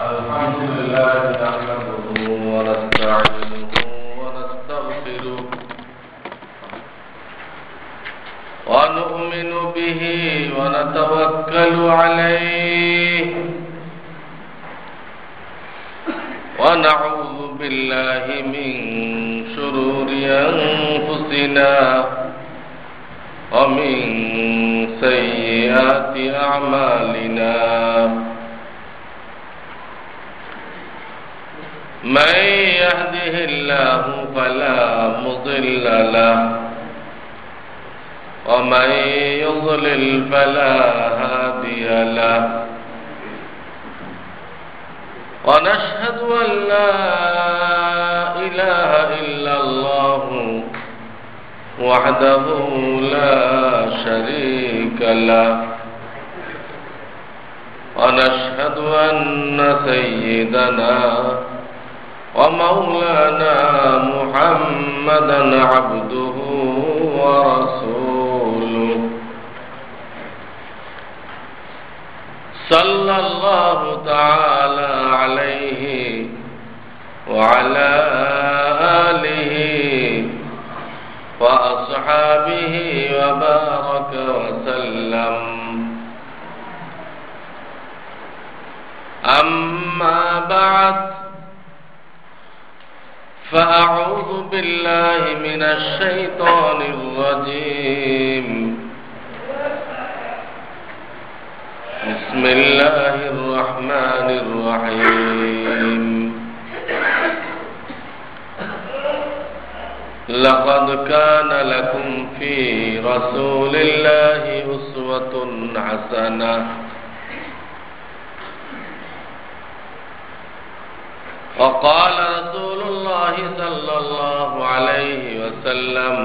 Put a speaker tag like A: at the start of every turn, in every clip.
A: الحمد لله نحمده ونستعينه ونستغفره ونؤمن به ونتوكل عليه ونعوذ بالله من شرور أنفسنا ومن سيئات أعمالنا من يهده الله فلا مضل له ومن يضلل فلا هادي له ونشهد أن لا إله إلا الله وحده لا شريك له ونشهد أن سيدنا ومولانا محمدا عبده ورسوله صلى الله تعالى عليه وعلى آله وأصحابه وبارك وسلم أما بعد فأعوذ بالله من الشيطان الرجيم بسم الله الرحمن الرحيم لقد كان لكم في رسول الله أسوة حسنة وقال رسول الله صلى الله عليه وسلم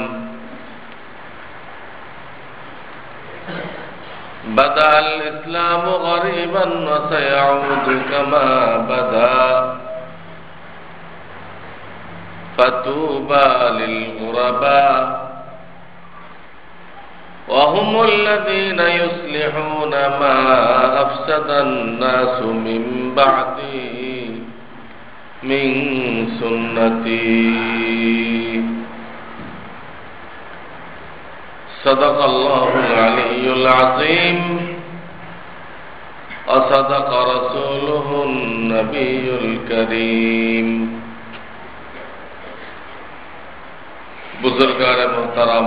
A: بدأ الإسلام غريبا وسيعود كما بدأ فطوبى للغرباء وهم الذين يصلحون ما أفسد الناس من بعدي من سنتي صدق الله العلي العظيم وصدق رسوله النبي الكريم बुजुर्गान मोहतरम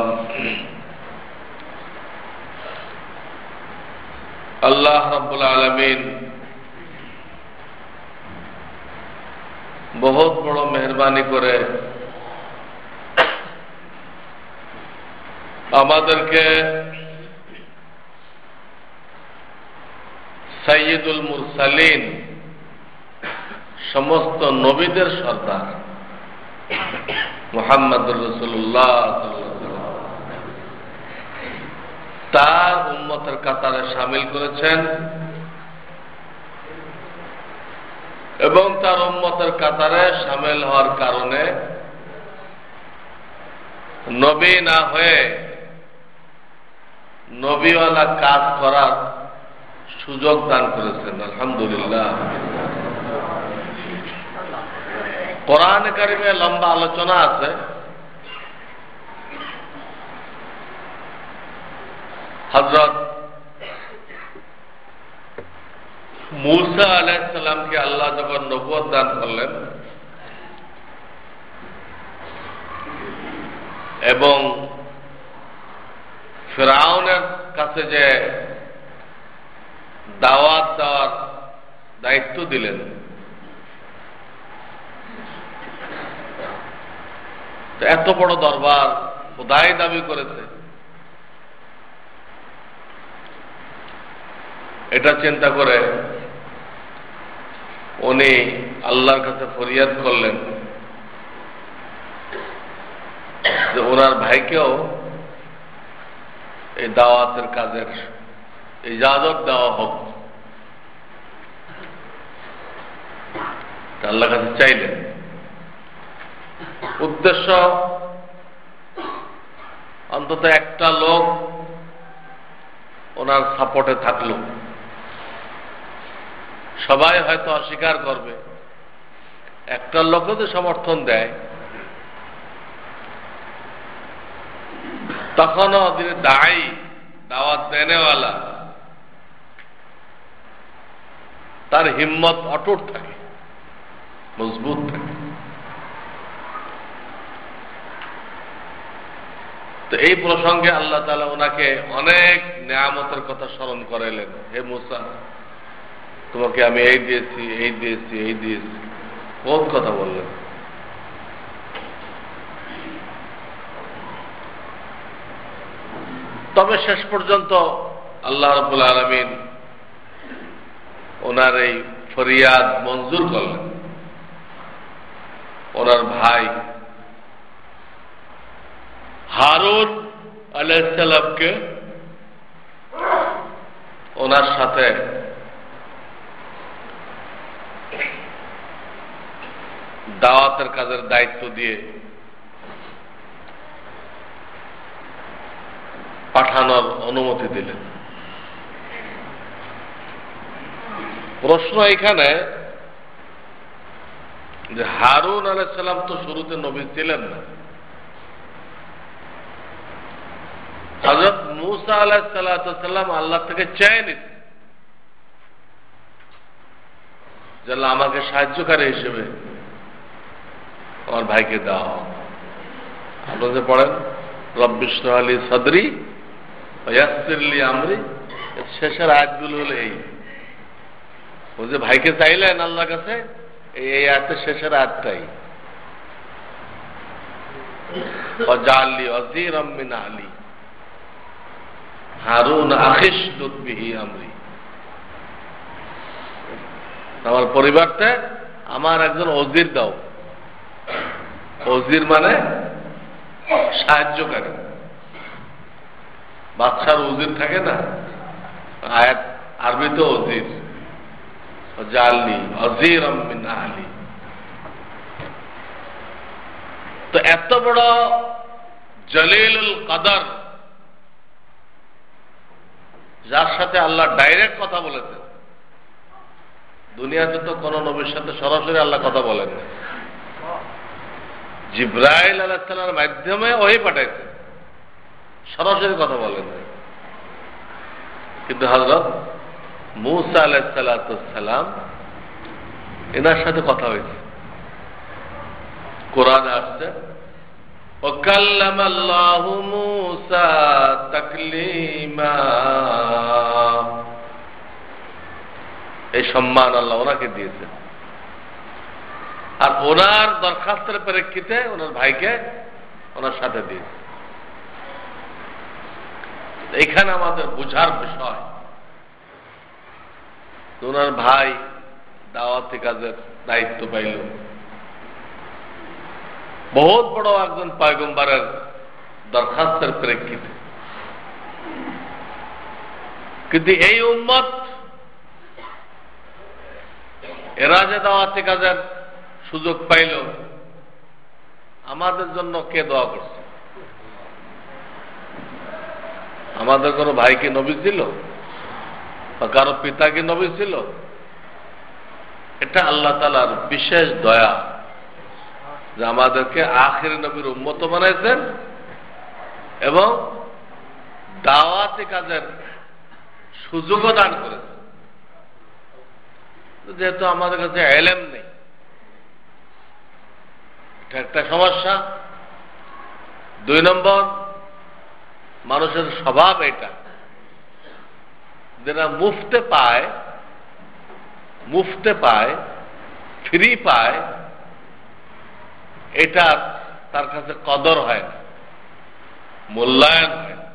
A: अल्लाह रब्बुल आलमीन बहुत बड़ो मेहरबानी करे আমাদেরকে সাইয়্যিদুল মুরসালিন সমস্ত নবীদের সর্দার মুহাম্মদুর রাসূলুল্লাহ তার উম্মতের কাতারে শামিল করেছেন এবং তার উম্মতের কাতারে শামিল হওয়ার কারণে নবী না হয়ে নবীওয়ালা কাজ করার সুযোগ দান করেছেন আলহামদুলিল্লাহ। কোরআন কারিমে লম্বা আলোচনা আছে হযরত মূসা আলাইহিস সালামকে আল্লাহ যখন নবুয়ত দান করলেন এবং ফিরআউনের কাছে যে দাওয়াত দেওয়ার দায়িত্ব দিলেন এত বড় দরবার খোদাই দাবি করেছে, এটা চিন্তা করে উনি আল্লাহর কাছে ফরিয়াদ করলেন যে ওনার ভাইকেও এই দাওয়াতের কাজের ইজাজত দেওয়া হোক। আল্লাহর কাছে চাইলেন, উদ্দেশ্য অন্তত একটা লোক ওনার সাপোর্টে থাকলো, সবাই হয়তো অস্বীকার করবে, একটা লোক যদি সমর্থন দেয়, তখনও যিনি দায়ী, দাওয়াত দেনেওয়ালা, তার হিম্মত অটুট থাকে, মজবুত থাকে। তো এই প্রসঙ্গে আল্লাহ তাআলা ওনাকে অনেক নেয়ামতের কথা স্মরণ করাইলেন। হে মুসা, তোমাকে আমি এই দিয়েছি, এই দিয়েছি, এই দিয়েছি, বহুত কথা বললেন। তবে শেষ পর্যন্ত আল্লাহ রাব্বুল আলামিন ওনার এই ফরিয়াদ মঞ্জুর করলেন। ওনার ভাই হারুন আলাইহিস সালামকে ওনার সাথে দাওয়াতের কাজের দায়িত্ব দিয়ে পাঠানোর অনুমতি দিলেন। প্রশ্ন এখানে যে হারুন আলাইহিস সালাম তো শুরুতে নবী ছিলেন না, হযরত মূসা আলাইহিস সালাম আল্লাহ থেকে চেয়ে নিতেন যে আল্লাহ আমাকে সাহায্যকারী হিসেবে আমার ভাইকে দাও। আপনারা যে পড়েন রব্বি ইশরাহ লি সাদরি ওয়া ইয়াসসির লি আমরি, শেষের আয়াতগুলো হলো এই। ও যে ভাইকে চাইলেন আল্লাহর কাছে, এই আয়াতের শেষের আয়াতটাই, ওয়াজআল লি ওয়াজিরাম মিন আহলি হারুন আখিশদুদ বিহি আমরি। আমার পরিবারতে আমার একজন ওজির দাও। ওজির মানে সাহায্যকারী। বাদশার ওজির থাকে না, আয়াত আরবিতে ওজির, জালনি ওজিরাম মিন আহলি। তো এত বড় জলিলুল কদর, যার সাথে আল্লাহ ডাইরেক্ট কথা বলেছেন। দুনিয়াতে তো কোন নবীর সাথে সরাসরি আল্লাহ কথা বলেন না, জিব্রাইল আলাইহিস সালামের মাধ্যমে ওহী পাঠাইছেন, সরাসরি কথা বলেন না। কিন্তু হযরত মূসা আলাইহিস সালাম এনার সাথে কথা হয়েছে। কোরআনে আসছে ওয়াকাল্লামাল্লাহু মূসা তাকলিমা, এই সম্মান আল্লাহ ওনাকে দিয়েছেন। আর ওনার দরখাস্তের প্রেক্ষিতে ওনার ভাইকে ওনার সাথে দিয়েছে। এখানে আমাদের বোঝার বিষয়, ওনার ভাই দাওয়াতি কাজের দায়িত্ব পাইল, বহুত বড় একজন পয়গম্বরের দরখাস্তের প্রেক্ষিতে। কিন্তু এই উম্মত এরা যে দাওয়াতি কাজের সুযোগ পাইল, আমাদের জন্য কে দোয়া করছে? আমাদের কোনো ভাই কি নবী ছিল বা কারো পিতা কি নবী ছিল? এটা আল্লাহ তাআলার বিশেষ দয়া যে আমাদেরকে আখির নবীর উম্মত বানাইছেন এবং দাওয়াতি কাজের সুযোগও দান করেছেন। যেহেতু আমাদের কাছে ইলম নেই, এটা একটা সমস্যা। 2 নম্বর, মানুষের স্বভাব এটা, যারা মুফতে পায়, ফ্রি পায়, এটা তার কাছে কদর হয় না, মূল্যায়ন হয় না।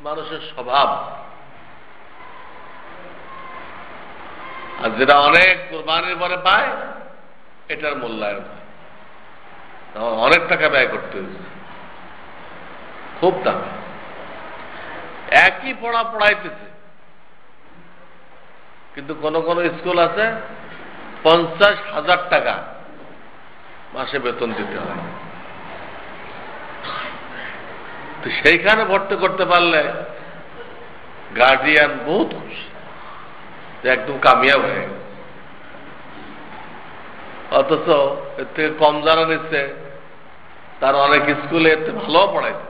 A: মানুষের স্বভাব। আর যেটা অনেক কুরবানির পরে পায়, এটার মূল্যায়ন হয়। অনেক টাকা ব্যয় করতে হয়েছে, খুব টাকা। একই পড়াইতেছে, কিন্তু কোন কোন স্কুল আছে 50,000 টাকা মাসে বেতন দিতে হয়। তো সেইখানে ভর্তি করতে পারলে গার্ডিয়ান বহুত খুশি। যে একদম কামিয়াব হয়ে গেছে। অথচ এর থেকে কম যারা নিচ্ছে তার অনেক স্কুলে এর থেকে ভালো পড়াইছে,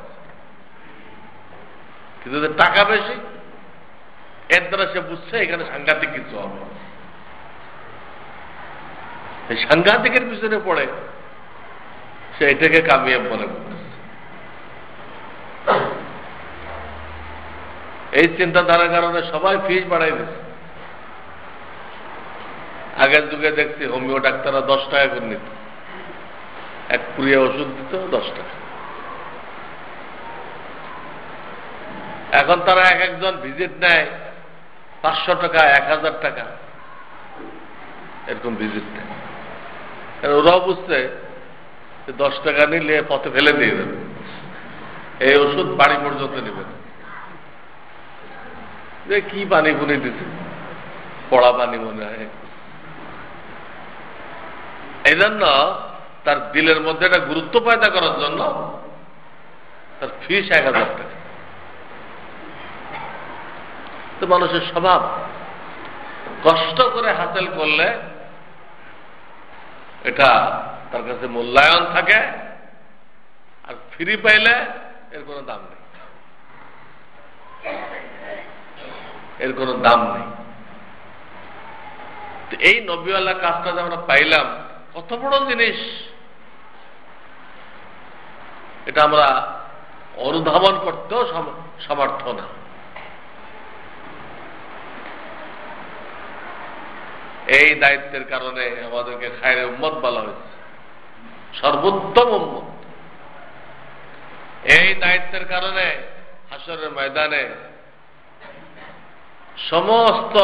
A: কিন্তু টাকা বেশি, এর দ্বারা সে বুঝছে এখানে সাংঘাতিক কিছু হবে। এই সাংঘাতিকের পিছনে পড়ে সে এটাকে কামিয়াব মনে করতেছে। এই চিন্তাধারার কারণে সবাই ফিস বাড়াই দিচ্ছে। আগের যুগে দেখছি হোমিও ডাক্তাররা 10 টাকা করে নিত, এক পুরিয়া ওষুধ দিত 10 টাকা। এখন তারা এক একজন ভিজিট নেয় 500 টাকা, 1000 টাকা, এরকম ভিজিট নেয়। ওরাও বুঝছে 10 টাকা নিলে পথে ফেলে দিয়ে দেবে, এই ওষুধ বাড়ি পর্যন্ত নেবে না। যে কি পানি পুনি দিতে, পড়া পানি মনে হয়। এই জন্য তার দিলের মধ্যে একটা গুরুত্ব পয়দা করার জন্য তার ফিস 1000 টাকা। তো মানুষের স্বভাব কষ্ট করে হাসিল করলে এটা তার কাছে মূল্যায়ন থাকে, আর ফ্রি পাইলে এর কোনো দাম নেই, এর কোনো দাম নেই। তো এই নবীওয়ালা কাজটা যে আমরা পাইলাম, কত বড় জিনিস, এটা আমরা অনুধাবন করতেও সমর্থ না। এই দায়িত্বের কারণে আমাদেরকে খায়রে উম্মত বলা হয়েছে, সর্বোত্তম উম্মত। এই দায়িত্বের কারণে হাসরের ময়দানে সমস্ত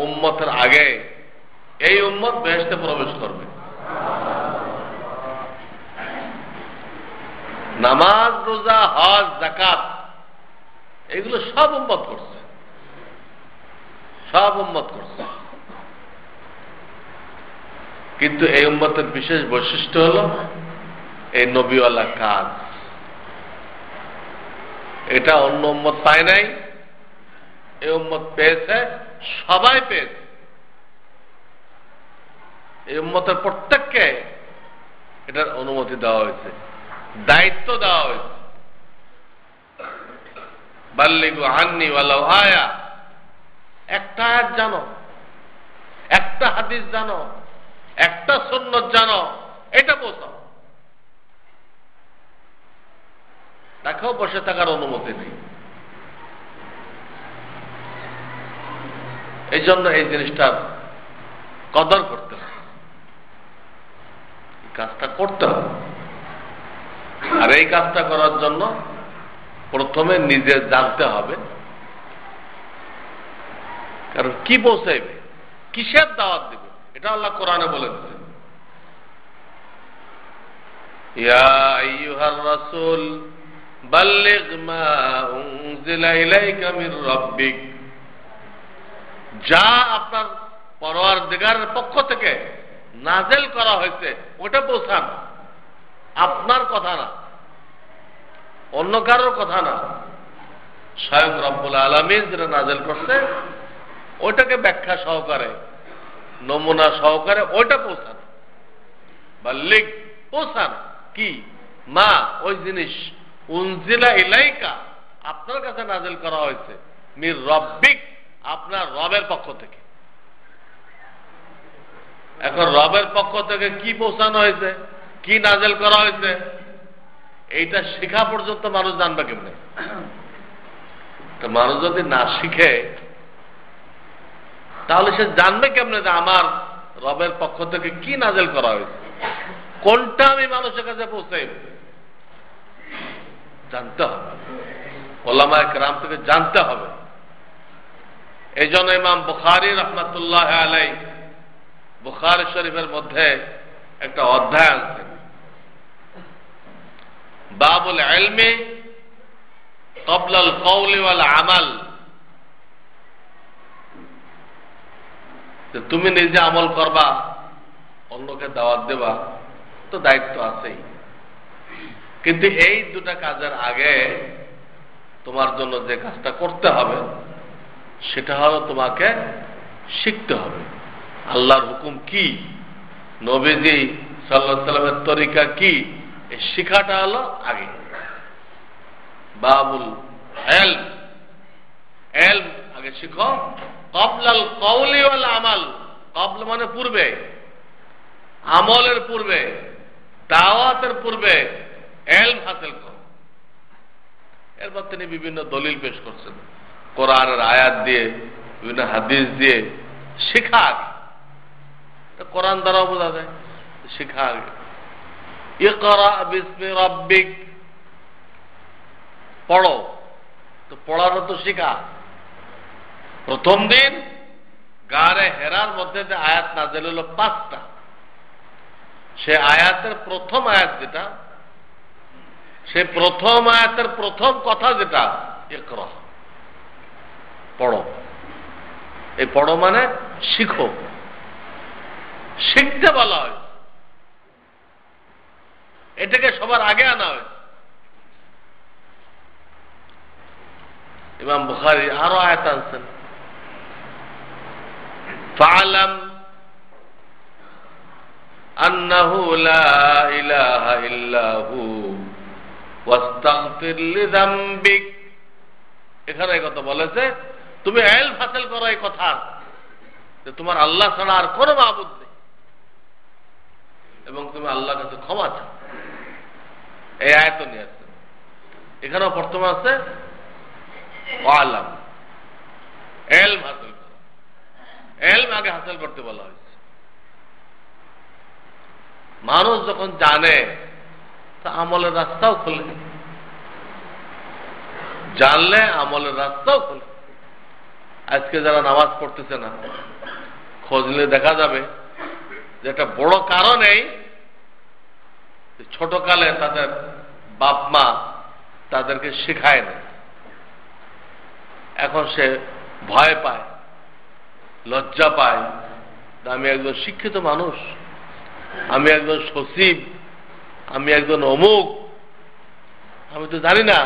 A: উম্মতের আগে এই উম্মত বেহেশতে প্রবেশ করবে। নামাজ, রোজা, হজ, যাকাত এগুলো সব উম্মত করছে, সব উম্মত করছে। কিন্তু এই উম্মতের বিশেষ বৈশিষ্ট্য হল এই নবীওয়ালা কাজ। এটা অন্য উম্মত পায় নাই, এই উম্মত পেয়েছে, সবাই পেয়েছে। এই উম্মতের প্রত্যেককে এটার অনুমতি দেওয়া হয়েছে, দায়িত্ব দেওয়া হয়েছে। বাল্লিগু আন্নি ওয়ালাউ আয়া, একটা আয়াত জানো, একটা হাদিস জানো, একটা সুন্নাত জানো, এটা পৌঁছাও। তাকেও বসে থাকার অনুমতি নেই। এই জন্য এই জিনিসটার কদর করতে হবে, কাজটা করতে হবে। আর এই কাজটা করার জন্য প্রথমে নিজে জানতে হবে, কারণ কি পৌঁছাইবে, কিসের দাওয়াত দিবে, এটা আল্লাহ কোরআনে বলে দিচ্ছেন। ইয়া আইয়ুহার রাসূল বাল্লিগ মা উনজিলা ইলাইকা মির রাব্বিক, যা আপনার পরওয়ারদিগারের পক্ষ থেকে নাযিল করা হয়েছে ওটা পৌঁছান। আপনার কথা না, অন্য কারোর কথা না, স্বয়ং রব্বুল আলামিন যেটা নাযিল করছে ওইটাকে ব্যাখ্যা সহকারে, নমুনা সহকারে ওইটা পৌঁছান। বাল্লিগ, পৌঁছান কি, মা ওই জিনিস, উনজিলা ইলাইকা আপনার কাছে নাযিল করা হয়েছে, মির রাব্বিক আপনার রবের পক্ষ থেকে। এখন রবের পক্ষ থেকে কি পৌঁছানো হয়েছে, কি নাযিল করা হয়েছে, এইটা শিখা পর্যন্ত মানুষ জানবে কেমনে? মানুষ যদি না শিখে তাহলে সে জানবে কেমনে যে আমার রবের পক্ষ থেকে কি নাযিল করা হয়েছে, কোনটা আমি মানুষের কাছে পৌঁছাই? জানতে হবে, ওলামায়ে কেরাম থেকে জানতে হবে। এই জন্য ইমাম বুখারী রাহমাতুল্লাহ আলাইহি বুখারী শরীফের মধ্যে একটা অধ্যায় আছে, বাবুল ইলমি ক্বাবলাল কওলি ওয়াল আমাল। তুমি নিজে আমল করবা, অন্যকে দাওয়াত দেবা, তো দায়িত্ব আছেই, কিন্তু এই দুটা কাজের আগে তোমার জন্য যে কাজটা করতে হবে সেটা হলো তোমাকে শিখতে হবে আল্লাহর হুকুম কি, নবীজি সাল্লাল্লাহু আলাইহি সাল্লামের তরিকা কি, এই শিখাটা হলো আগে। বাবুল ইলম, ইলম আগে শিখো। ক্বাবলাল কওলি ওয়াল আমাল, ক্বাবল মানে পূর্বে, আমলের পূর্বে, দাওয়াতের পূর্বে ইলম হাসিল করো। এরপর তিনি বিভিন্ন দলিল পেশ করছেন, কোরআনের আয়াত দিয়ে, বিভিন্ন হাদিস দিয়ে। শিখা আগে, কোরআন দ্বারাও বোঝা যায়, শিখা আগে। ইকরা বিসমি রাব্বিক, পড়ো, তো পড়ানো তো শিখা। প্রথম দিন গারে হেরার মধ্যে যে আয়াত নাযিল হলো 5টা, সে আয়াতের প্রথম আয়াত যেটা, সে প্রথম আয়াতের প্রথম কথা যেটা ইকরা, পড়ো। এই পড়ো মানে শিখো, শিখতে বলা হয়, এটাকে সবার আগে আনা হয়। ইমাম বুখারী আরো আয়াত আনছেন, ফা'লাম আন্নাহু লা ইলাহা ইল্লাহু ওয়াস্তাগফির লিযামবিক। এখানে এই কথা বলেছে, তুমি ইলম হাসিল করো এই কথা যে তোমার আল্লাহ ছাড়া আর কোনো মাবুদ নেই, এবং তুমি আল্লাহর কাছে ক্ষমা চাও। এই আয়াত নিয়ে আসছে। এখানেও প্রথমে আছে ওয়ালাম, ইলম হাসিল করো। ইলম আগে হাসিল করতে বলা হয়েছে। মানুষ যখন জানে তা আমলের রাস্তাও খোলে, জানলে আমলের রাস্তাও খোলে। আজকে যারা নামাজ পড়তেছে না, খোঁজ নিলে দেখা যাবে যে একটা বড় কারণ এই, ছোটকালে তাদের বাপ মা তাদেরকে শেখায় না। এখন সে ভয় পায়, লজ্জা পায়, আমি একজন শিক্ষিত মানুষ, আমি একজন সচিব, আমি একজন অমুক, আমি তো জানি না,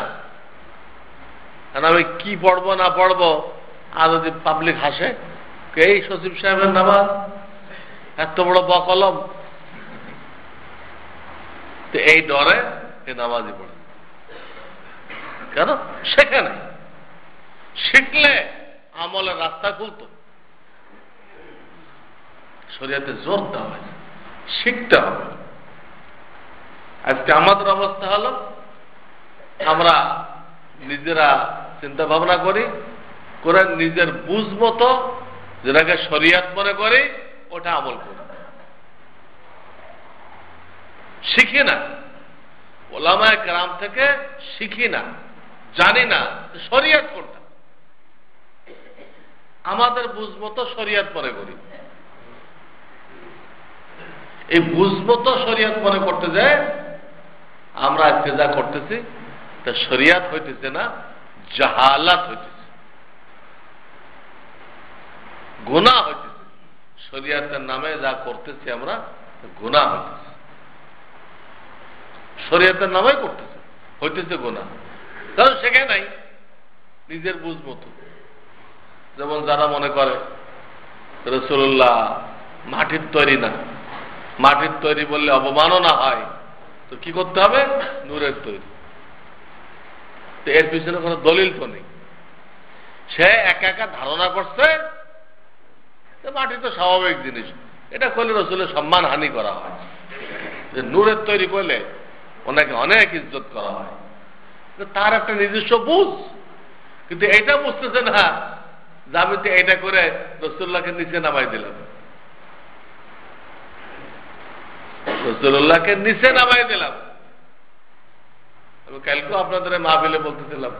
A: কারণ আমি কি পড়বো না পড়বো। আর যদি পাবলিক হাসে, এই সচিব সাহেবের নামাজ এত বড় বকলম, তো এই ডরে এ নামাজই পড়ে। কেন? শেখে নাই। শিখলে আমলের রাস্তা খুলতো। শরীয়তে জোর দেওয়া হয়েছে, শিখতে হবে। আজকে আমাদের অবস্থা হলো, আমরা নিজেরা চিন্তা ভাবনা করি, করে নিজের বুঝ মতো যেটাকে শরিয়াত মনে করি ওটা আমল করি, শিখি না। ওলামায়ে কেরাম থেকে শিখি না, জানি না শরিয়াত কোনটা, আমাদের বুঝ মতো শরিয়াত মনে করি। এই বুঝ মতো শরিয়াত মনে করতে যায় আমরা আজকে যা করতেছি তা শরিয়াত হইতেছে না, জাহালাত হইতেছে, গুনাহ হইতেছে। শরিয়াতের নামে যা করতেছি আমরা গুনাহ হইতেছে, শরিয়াতের নামে করতেছে, হইতেছে গুনাহ। কারণ শেখে নাই নিজের বুঝ মতো। যেমন যারা মনে করে রাসূলুল্লাহ মাটির তৈরি না, মাটির তৈরি বললে অবমাননা হয়, তো কি করতে হবে? নূরের তৈরি। তো এর পিছনে কোনো দলিল তো নেই, সে একা একা ধারণা করছে মাটি তো স্বাভাবিক জিনিস, এটা করলে রাসূলের সম্মান হানি করা হয়। যে নূরের তৈরি করলে ওনাকে অনেক ইজ্জত করা হয়, তার একটা নিজস্ব বুঝ। কিন্তু এটা বুঝতেছে না যে আমি তো এটা করে রাসূলুল্লাহকে নিচে নামাই দিলাম, রাসূলুল্লাহকে নিচে নামাই দিলাম। আমি কালকেও আপনাদের মাহফিলে বলতেছিলাম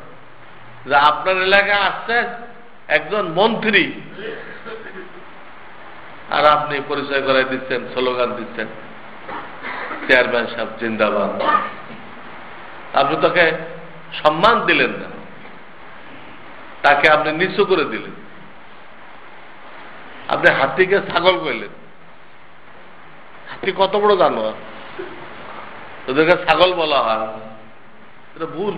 A: যে আপনার এলাকায় আসছে একজন মন্ত্রী, আর আপনি পরিচয় করাই দিচ্ছেন, স্লোগান দিচ্ছেন চেয়ারম্যান সাহেব জিন্দাবাদ। আপনি তাকে সম্মান দিলেন না, তাকে আপনি নিচু করে দিলেন। আপনি হাতিকে ছাগল কইলেন। হাতি কত বড় জানোয়ার, ওদেরকে ছাগল বলা হয়, এটা ভুল।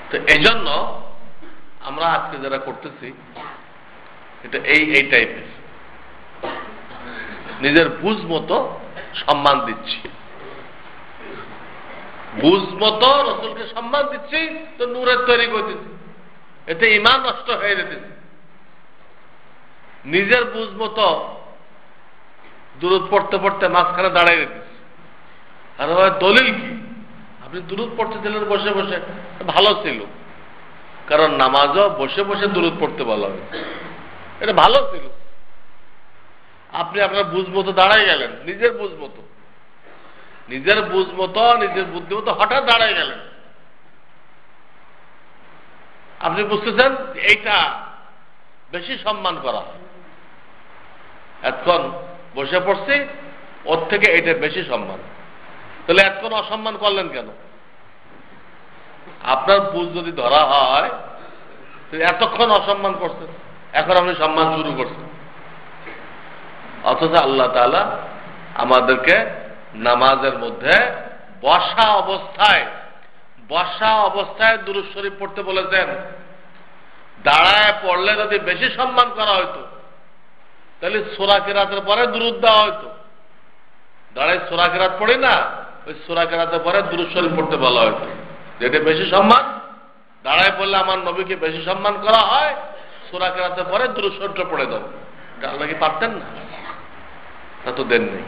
A: তো এই জন্য আমরা আজকে যারা করতেছি এটা এই টাইপের, নিজের বুঝ মতো সম্মান দিচ্ছি, বুঝ মতো রসুলকে সম্মান দিচ্ছি, তো নূরের তৈরি করতেছি, এতে ঈমান নষ্ট হয়ে যেতেছে। নিজের বুঝ মতো দুরূদ পড়তে পড়তে মাঝখানে দাঁড়াই যেতেছে, আর দলিল কি? আপনি দুরূদ পড়তেছিলেন বসে বসে, ভালো ছিল, কারণ নামাজও বসে বসে দুরূদ পড়তে বলা হয়েছে, এটা ভালো ছিল। আপনি আপনার বুঝ মতো দাঁড়াই গেলেন, নিজের বুঝ মতো, নিজের বুঝ মতো, নিজের বুদ্ধি মতো হঠাৎ দাঁড়াই গেলেন। আপনি বুঝতেছেন এইটা বেশি সম্মান করা, এতক্ষণ বসে পড়ছি, ওর থেকে এটা বেশি সম্মান। তাহলে এতক্ষণ অসম্মান করলেন কেন? আপনার বুঝ যদি ধরা হয়, এতক্ষণ অসম্মান করছেন, এখন আপনি সম্মান শুরু করছেন। অথচ আল্লাহ তাআলা আমাদেরকে নামাজের মধ্যে বসা অবস্থায় দুরূদ শরীফ পড়তে বলেছেন। দাঁড়ায় পড়লে যদি বেশি সম্মান করা হইতো, তাহলে সূরা কিরাতের পরে দুরূদ দেওয়া হইতো। দাঁড়ায় সূরা কিরাত পড়ি না, ওই সূরা কিরাতের পরে দুরূদ শরীফ পড়তে বলা হইতো, যেটা বেশি সম্মান। দাঁড়ায় পড়লে আমার নবীকে বেশি সম্মান করা হয়, সূরা কিরাতের পরে দুরূদ শরীফটা পড়ে দাও। এটা আল্লাহ কি পারতেন না? তা তো দেন নেই,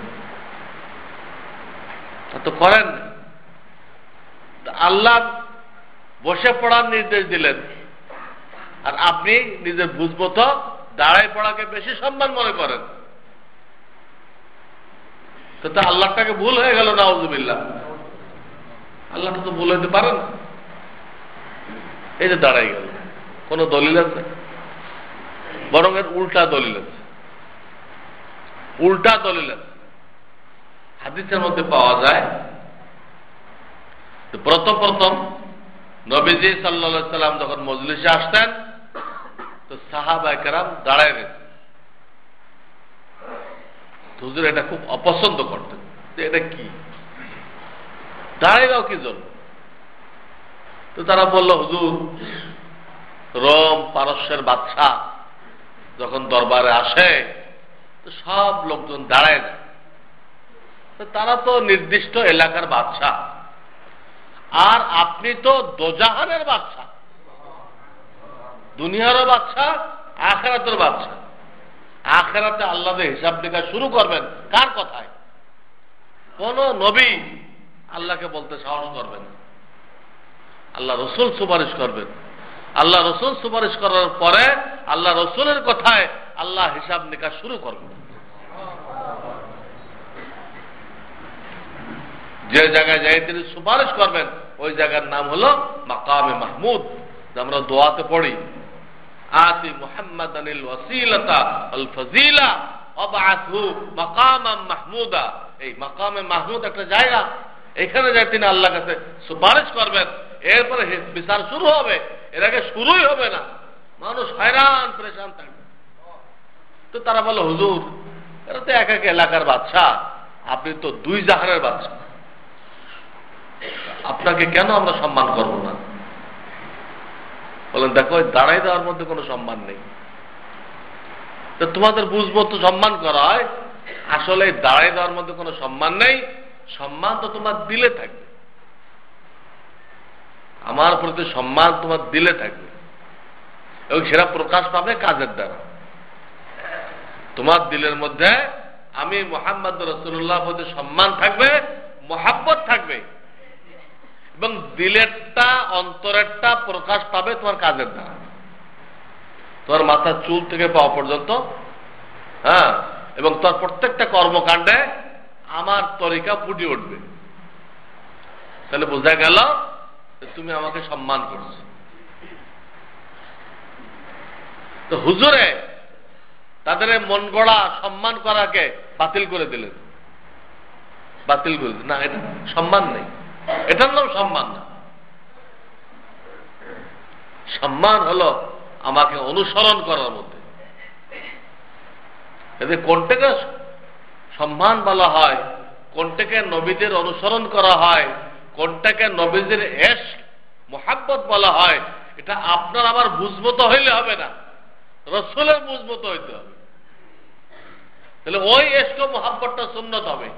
A: তা তো করেন। আল্লাহ বসে পড়ার নির্দেশ দিলেন, আর আপনি নিজের বুঝমতো দাঁড়ায় পড়াকে বেশি সম্মান মনে করেন, তো আল্লাহটাকে ভুল হয়ে গেল। নাউযুবিল্লাহ, আল্লাহটা তো ভুল হইতে পারেন। এই যে দাঁড়াই গেল, কোন দলিল আছে? বরং এর উল্টা দলিল আছে, উল্টা দলিল আছে। হাদিসের মধ্যে পাওয়া যায়, প্রথম নবীজি সাল্লাল্লাহু আলাইহি সাল্লাম যখন মজলিসে আসতেন, তো সাহাবায়ে কেরাম দাঁড়ায় গেছে। হুজুর এটা খুব অপছন্দ করতেন, যে এটা কি দাঁড়াই দাও কি জন্য? তো তারা বলল, হুজুর, রোম পারস্যের বাদশা যখন দরবারে আসে, তো সব লোকজন দাঁড়ায় যায়। তো তারা তো নির্দিষ্ট এলাকার বাদশা, আর আপনি তো দোজাহানের বাদশা, দুনিয়ারও বাদশা, আখিরাতের বাদশা। আখিরাতে আল্লাহর হিসাব নিকাশ শুরু করবেন কার কথায়? কোন নবী আল্লাহকে বলতে সাহস করবেন না, আল্লাহ রসুল সুপারিশ করবেন। আল্লাহ রসুল সুপারিশ করার পরে আল্লাহ রসুলের কথায় আল্লাহ হিসাব নিকাশ শুরু করবেন। যে জায়গায় যাই তিনি সুপারিশ করবেন, ওই জায়গার নাম হলো মাকামে মাহমুদ। আমরা দোয়াতে পড়ি, আতি মুহাম্মাদানিল ওয়াসিলাতা আল ফাজিলা ওয়াবআথহু মাকামান মাহমুদা। এই মাকামে মাহমুদ একটা জায়গা, এখানে যাই তিনি আল্লাহর কাছে সুপারিশ করবেন, এরপরে বিচার শুরু হবে। এর আগে শুরুই হবে না, মানুষ হয়রান পরেশান থাকবে। তো তারা বলে, হুজুর, এরা তো এক এক এলাকার বাদশা, আপনি তো দুই জাহানের বাদশা, আপনাকে কেন আমরা সম্মান করব না? বলেন, দেখো, দাঁড়াই দেওয়ার মধ্যে কোনো সম্মান নেই। তো তোমাদের বুঝবো তো সম্মান করা হয়, আসলে দাঁড়াই দেওয়ার মধ্যে কোনো সম্মান নেই। সম্মান তো তোমার দিলে থাকবে, আমার প্রতি সম্মান তোমার দিলে থাকবে, এবং সেটা প্রকাশ পাবে কাজের দ্বারা। তোমার দিলের মধ্যে আমি মুহাম্মদ রাসূলুল্লাহ প্রতি সম্মান থাকবে, মহাব্বত থাকবে, এবং দিলেরটা, অন্তরেরটা প্রকাশ পাবে তোমার কাজের দ্বারা। তোমার মাথার চুল থেকে পাওয়া পর্যন্ত, হ্যাঁ, এবং তোমার প্রত্যেকটা কর্মকাণ্ডে আমার তরিকা ফুটে উঠবে। তাহলে বোঝা গেল তুমি আমাকে সম্মান করছো। তো হুজুরে তাদের মন গড়া সম্মান করাকে বাতিল করে দিলেন, বাতিল করে দিলেন। না, এটা সম্মান নেই, এটার নাম সম্মান না। সম্মান হলো আমাকে অনুসরণ করার মধ্যে। এতে কোনটাকে সম্মান বলা হয়, কোনটাকে নবীদের অনুসরণ করা হয়, কোনটাকে নবীদের ইশক মুহাব্বত বলা হয়, এটা আপনার আমার বুঝমতো হইলে হবে না, রসুলের বুঝমতো হইতে হবে। তাহলে ওই এশক মোহাব্বতটা সুন্নত হবে,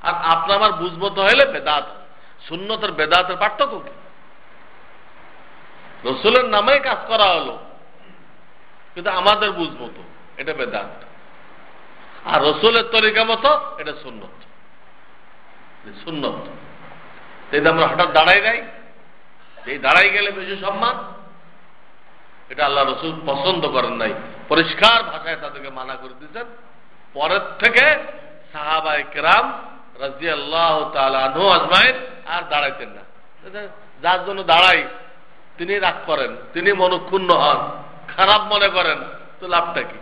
A: আর আপনার আমার বুঝমতো হইলে বেদাত। সুন্নত আর বেদাতের পার্থক্য কি? রসুলের নামে কাজ করা হলো, কিন্তু আমাদের বুঝমতো এটা বেদাত, আর রসুলের তরিকা মতো এটা সুন্নত। সুন্নত এটা আমরা হঠাৎ দাঁড়াই নাই, এই দাঁড়াই গেলে বেশি সম্মান, এটা আল্লাহ রসুল পছন্দ করেন নাই, পরিষ্কার ভাষায় তাদেরকে মানা করে দিয়েছেন। পরের থেকে সাহাবায়ে কেরাম রাদিয়াল্লাহু তাআলা আনহু আজমাইন আর দাঁড়াইতেন না। যার জন্য দাঁড়াই তিনি রাগ করেন, তিনি মনক্ষুণ্ণ হন, খারাপ মনে করেন, তো লাভটা কি?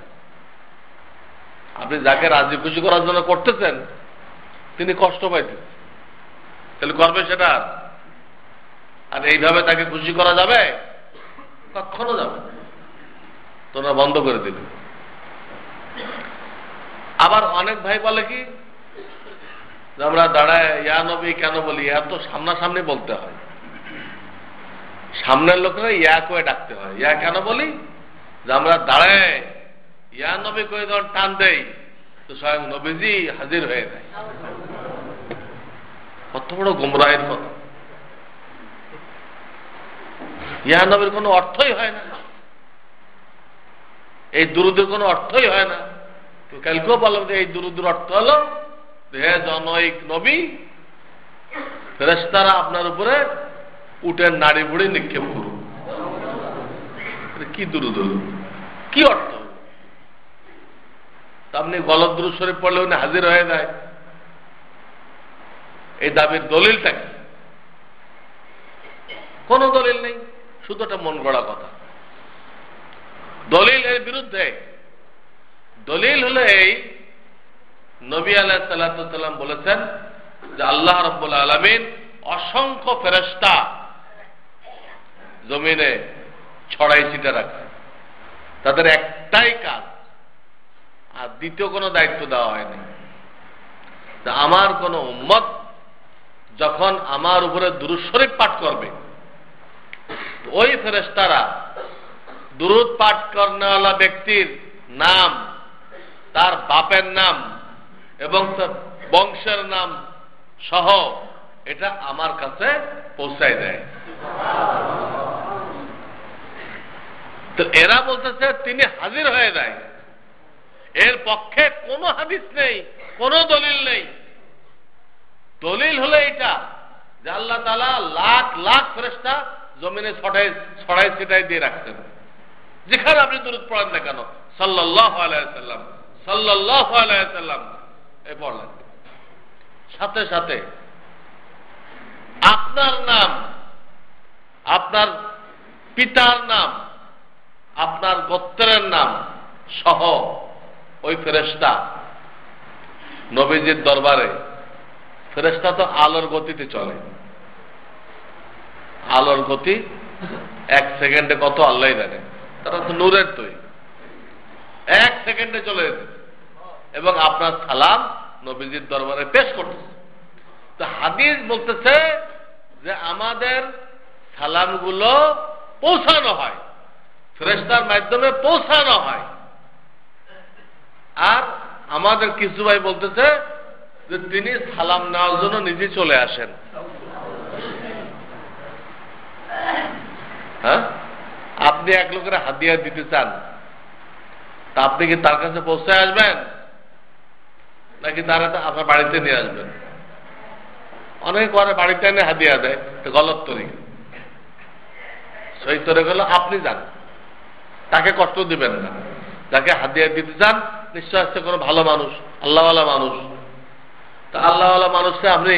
A: আপনি যাকে রাজি খুশি করার জন্য করতেছেন তিনি কষ্ট পাইতেন, তাহলে করবে সেটা? আর এইভাবে তাকে খুশি করা যাবে? কখনো যাবে না। তোমরা বন্ধ করে দিলে। আবার অনেক ভাই বলে কি, আমরা দাঁড়ায় ইয়া নবী কেন বলি? ইয়া তো সামনাসামনি বলতে হয়, সামনের লোকেরা ইয়া করে ডাকতে হয়। ইয়া কেন বলি? যে আমরা দাঁড়ায় ইয়া নবী করে যখন টান দেই তো স্বয়ং নবীজি হাজির হয়ে যায়। কত বড় গুমরাহের কথা! ইয়া নবীর কোনো অর্থই হয় না, এই দুরুদের কোনো অর্থই হয় না। তো কালকেও বললাম যে এই দুরুদের অর্থ হলো, হে জনৈক নবী, ফেরেশতারা আপনার উপরে উটের নাড়ি বুড়ি নিক্ষেপ করুন। কি দুরুদ হল, কি অর্থ? আপনি গলত দুরূদ শরীফ পড়লে উনি হাজির হয়ে যায়, এই দাবির দলিলটা কি? কোন দলিল নেই, শুধু একটা মন গড়া কথা। দলিল এর বিরুদ্ধে। দলিল হলো এই, নবী আলাইহিস সালাতু ওয়াস সালাম বলেছেন যে আল্লাহ রাব্বুল আলামিন অসংখ্য ফেরেশতা জমিনে ছড়াই ছিটা রাখেন, তাদের একটাই কাজ, আর দ্বিতীয় কোনো দায়িত্ব দেওয়া হয়নি। আমার কোন উম্মত যখন আমার উপরে দুরূদ শরীফ পাঠ করবে, ওই ফেরেশতারা দুরূদ পাঠ করনেওয়ালা ব্যক্তির নাম, তার বাপের নাম এবং তার বংশের নাম সহ এটা আমার কাছে পৌঁছায় দেয়। তো এরা বলতেছে তিনি হাজির হয়ে যায়, এর পক্ষে কোনো হাদিস নেই, কোনো দলিল নেই। দলিল হলো এটা যে আল্লাহ তাআলা লাখ লাখ ফেরেশতা জমিনে ছড়াই ছিটাই দিয়ে রাখছেন, যেখানে আপনি দুরূদ পড়েন না কেন, সাল্লাল্লাহু আলাইহি ওয়াসাল্লাম, সাল্লাল্লাহু আলাইহি ওয়াসাল্লাম এই পড়লেন। সাথে সাথে আপনার নাম, আপনার পিতার নাম, আপনার গোত্রের নাম সহ ওই ফেরেশতা নবীজির দরবারে, ফেরেশতা তো আলোর গতিতে চলে, আলোর গতি এক সেকেন্ডে কত আল্লাহ জানে, তারা তো নূরের তৈরি, এক সেকেন্ডে চলে যেতে, এবং আপনার সালাম নবীজির দরবারে পেশ করতেছে। তো হাদিস বলতেছে যে আমাদের সালামগুলো পৌঁছানো হয়, ফেরেশতার মাধ্যমে পৌঁছানো হয়। আর আমাদের কিছু ভাই বলতেছে যে তিনি সালাম নেওয়ার জন্য নিজে চলে আসেন। হ্যাঁ, আপনি এক লোকের হাদিয়া দিতে চান, তা আপনি কি তার কাছে পৌঁছে আসবেন নাকি তারা আপনার বাড়িতে নিয়ে আসবেন? অনেক করে বাড়িতে এনে হাদিয়া দেয়, গলত তরিকা। সেই তরিকা হলো আপনি যান, তাকে কষ্ট দিবেন না। যাকে হাদিয়া দিতে চান নিশ্চয় আসছে কোনো ভালো মানুষ, আল্লাহওয়ালা মানুষ। তা আল্লাহওয়ালা মানুষকে আপনি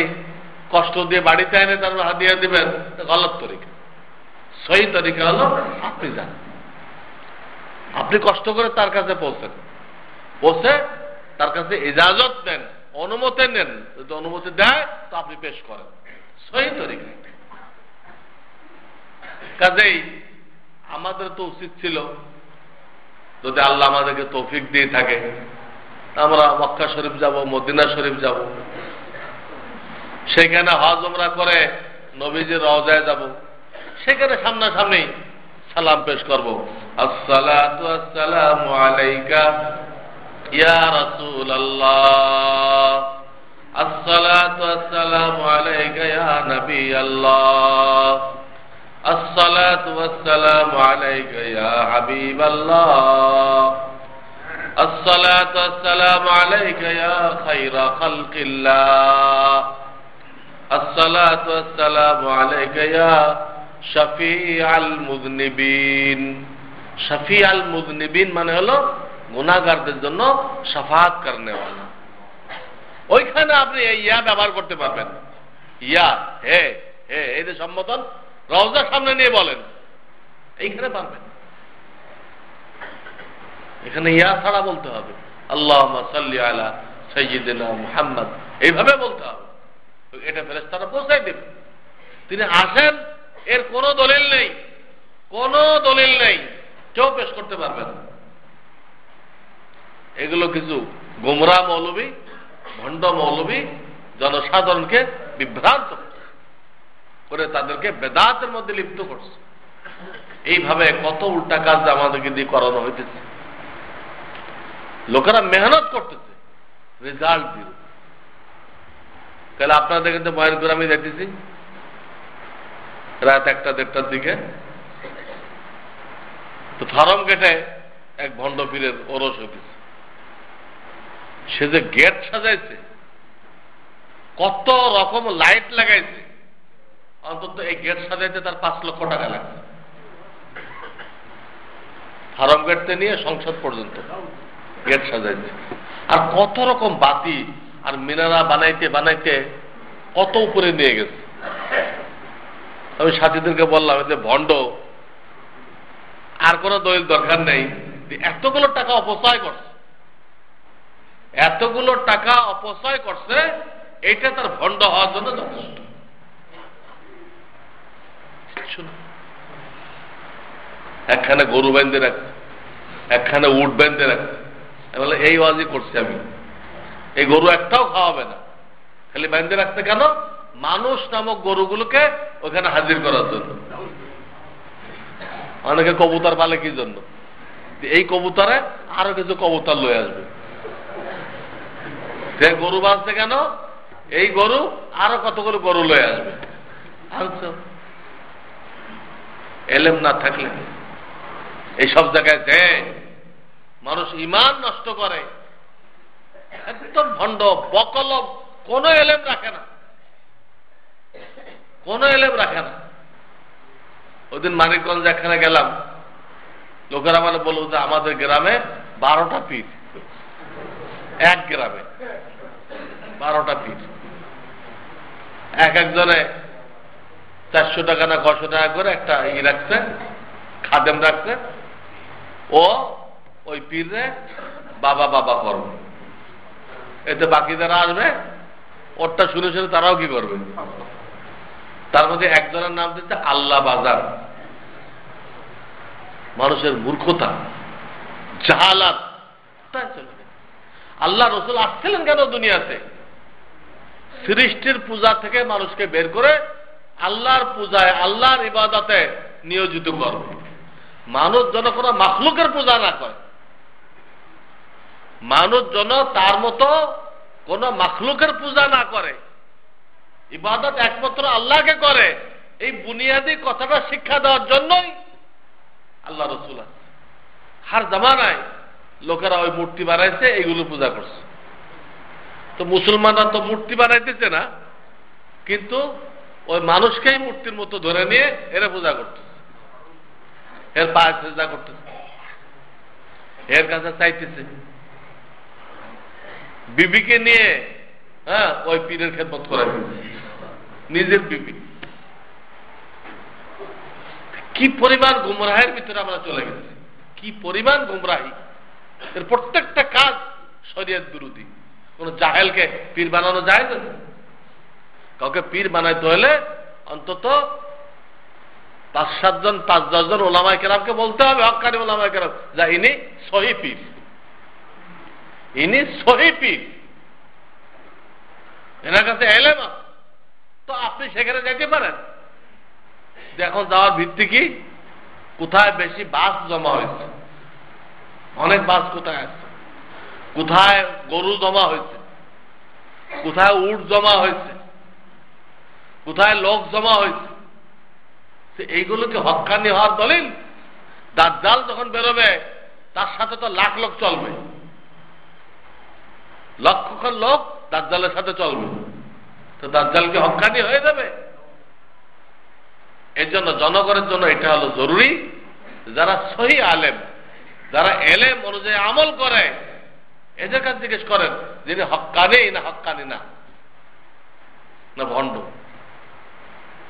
A: কষ্ট দিয়ে বাড়িতে এনে তার হাদিয়া দিবেন, গলত তরিকা। সেই তরিকা হলো আপনি যান, আপনি কষ্ট করে তার কাছে পৌঁছেন, পৌঁছে তার কাছে ইজাজত নেন, অনুমতি নেন। যদি অনুমতি দেয় তো আপনি পেশ করেন, সেই তরিকা। কাজেই আমাদের তো উচিত ছিল, যদি আল্লাহ আমাদেরকে তৌফিক দিয়ে থাকে, আমরা মক্কা শরীফ যাব, মদিনা শরীফ যাব, সেখানে হজ উমরা করে নবীজির রওজায় যাব, সেখানে সামনাসামনি সালাম পেশ করব। আসসালাতু ওয়াসসালামু আলাইকা ইয়া রাসূলুল্লাহ, আসসালাতু ওয়াসসালামু আলাইকা ইয়া নবিয়াল্লাহ, আসসালাতু ওয়াসসালামু আলাইকা ইয়া হাবিবাল্লাহ, আসসালাতু ওয়াসসালামু আলাইকা ইয়া খায়রা খালকিল্লাহ, আসসালাতু ওয়াসসালামু আলাইকা ইয়া শাফিআল মুযনিবিন। শাফিআল মুযনিবিন মানে হলো গুনাহগারদের জন্য শাফাআত করনেওয়ালা। ওইখানে আপনি এই ইয়া ব্যবহার করতে পারবেন। ইয়া, হে, হে, এই যে সম্বোধন রওজার সামনে নিয়ে বলেন, এইখানে পারবেন। এখানে ইয়া ছাড়া বলতে হবে আল্লাহুম্মা সাল্লি আলা সাইয়্যিদিনা মুহাম্মদ, এইভাবে বলতে হবে। এটা ফেরেশতারা পৌঁছায় দেবে। তিনি আসেন, এর কোনো দলিল নেই, কোনো দলিল নেই, কেউ পেশ করতে পারবে না। এগুলো কিছু গোমরা মৌলবী, ভণ্ড মৌলবী জনসাধারণকে বিভ্রান্ত করে তাদেরকে বেদাতের মধ্যে লিপ্ত করছে। এইভাবে কত উল্টা কাজ আমাদেরকে দিয়ে করানো হইতেছে। লোকেরা মেহনত করতেছে রেজাল্ট দিয়ে। তাহলে আপনাদের কিন্তু বয়ান করে আমি দেখতেছি রাত 1টা-1:30টার দিকে, তো ফার্ম গেটে এক ভণ্ড পীরের ওরস হইতেছে। সে যে গেট সাজাইছে, কত রকম লাইট লাগাইছে, অন্তত এই গেট সাজাইতে তার 5 লক্ষ টাকা লাগছে। ফার্ম গেটতে নিয়ে সংসদ পর্যন্ত গেট সাজাইছে। আর কত রকম বাতি আর মিনারা বানাইতে বানাইতে কত উপরে নিয়ে গেছে। আমি সাথীদেরকে বললাম, যে ভণ্ড, আর কোনো দলিল দরকার নেই, এতগুলো টাকা অপচয় করছে, এতগুলো টাকা অপচয় করছে, এইটা তার ভণ্ড হওয়ার জন্য যথেষ্ট। একখানে গরু বেঁধে রাখছে, একখানে উট বেঁধে রাখছে, বলে এই ওয়াজি করছি আমি, এই গরু একটাও খাওয়াবে না, খালি বেঁধে রাখতে কেন? মানুষ নামক গরুগুলোকে ওখানে হাজির করার জন্য। অনেকে কবুতর পালে কি জন্য? এই কবুতরে আরো কিছু কবুতর লয়ে আসবে। যে গরু বাঁচছে কেন? এই গরু আরো কতগুলো গরু লয়ে আসবে। আনছো এলেম না থাকলে এইসব জায়গায় যে মানুষ ইমান নষ্ট করে, একদম ভণ্ড বকলব, কোনো এলেম রাখে না, কোনো এলেম রাখে না। ওইদিন মানিকগঞ্জ একখানে গেলাম, লোকেরা মানে বলল যে আমাদের গ্রামে 12টা পীর, এক গ্রামে 12টা পীর, এক একজনে 400 টাকা না 500 টাকা করে একটা ই রাখছে, খাদেম রাখছে। ও ওই পীরে বাবা বাবা করবে, এতে বাকি যারা আসবে ওরটা শুনে শুনে তারাও কি করবে। তার মধ্যে একজনের নাম দিচ্ছে আল্লাহ বাজার। মানুষের মূর্খতা, জাহালাত। আল্লাহ রসুল আসছিলেন কেন দুনিয়াতে? সৃষ্টির পূজা থেকে মানুষকে বের করে আল্লাহর পূজায়, আল্লাহর ইবাদতে নিয়োজিত করবে। মানুষ যেন কোনো মাখলুকের পূজা না করে, মানুষ যেন তার মতো কোন মাখলুকের পূজা না করে, ইবাদত একমাত্র আল্লাহকে করে। এই বুনিয়াদী কথাটা শিক্ষা দেওয়ার জন্যই আল্লাহ রসুল আছে। হার জামানায় লোকেরা ওই মূর্তি বানাইছে, এইগুলো পূজা করছে। তো মুসলমানরা তো মূর্তি বানাইতেছে না, কিন্তু ওই মানুষকেই মূর্তির মতো ধরে নিয়ে এরা পূজা করতেছে, এর পায়ে সেজদা করতেছে, এর কাছে চাইতেছে। বিবিকে নিয়ে ওই পীরের খেদমত করে নিজের বিবি। কি পরিমাণ গুমরাহের ভিতরে আমরা চলে গেছি, কি পরিমাণ গুমরাহি! এর প্রত্যেকটা কাজ শরীয়ত বিরোধী। কোন জাহেলকে পীর বানানো যায় না। কাউকে পীর বানাইতে হলে অন্তত 5-7 জন 5-10 জন ওলামায়ে কেরামকে বলতে হবে, হক্কানি ওলামায়ে কেরাম, যা ইনি সহি পীর, ইনি সহি পীর, এনার কাছে এলেম আছে। তো আপনি সেখানে যেতে পারেন। এখন যাওয়ার ভিত্তি কি? কোথায় বেশি বাস জমা হয়েছে, অনেক বাস কোথায় আছে, কোথায় গরু জমা হয়েছে, কোথায় উট জমা হয়েছে, কোথায় লোক জমা হয়েছে, এইগুলো কি হক্কানি হওয়ার দলিল? দাজ্জাল যখন বেরোবে তার সাথে তো লাখ লোক চলবে, লক্ষখান লোক দাজ্জালের সাথে চলবে, তো দাজ্জাল কি হক্কানি হয়ে যাবে? এর জন্য জনগণের জন্য এটা হলো জরুরি, যারা সহি আলেম, যারা এলেম অনুযায়ী আমল করে, এদের কাছে জিজ্ঞেস করেন যিনি হক্কানি না হক্কানি না ভণ্ড।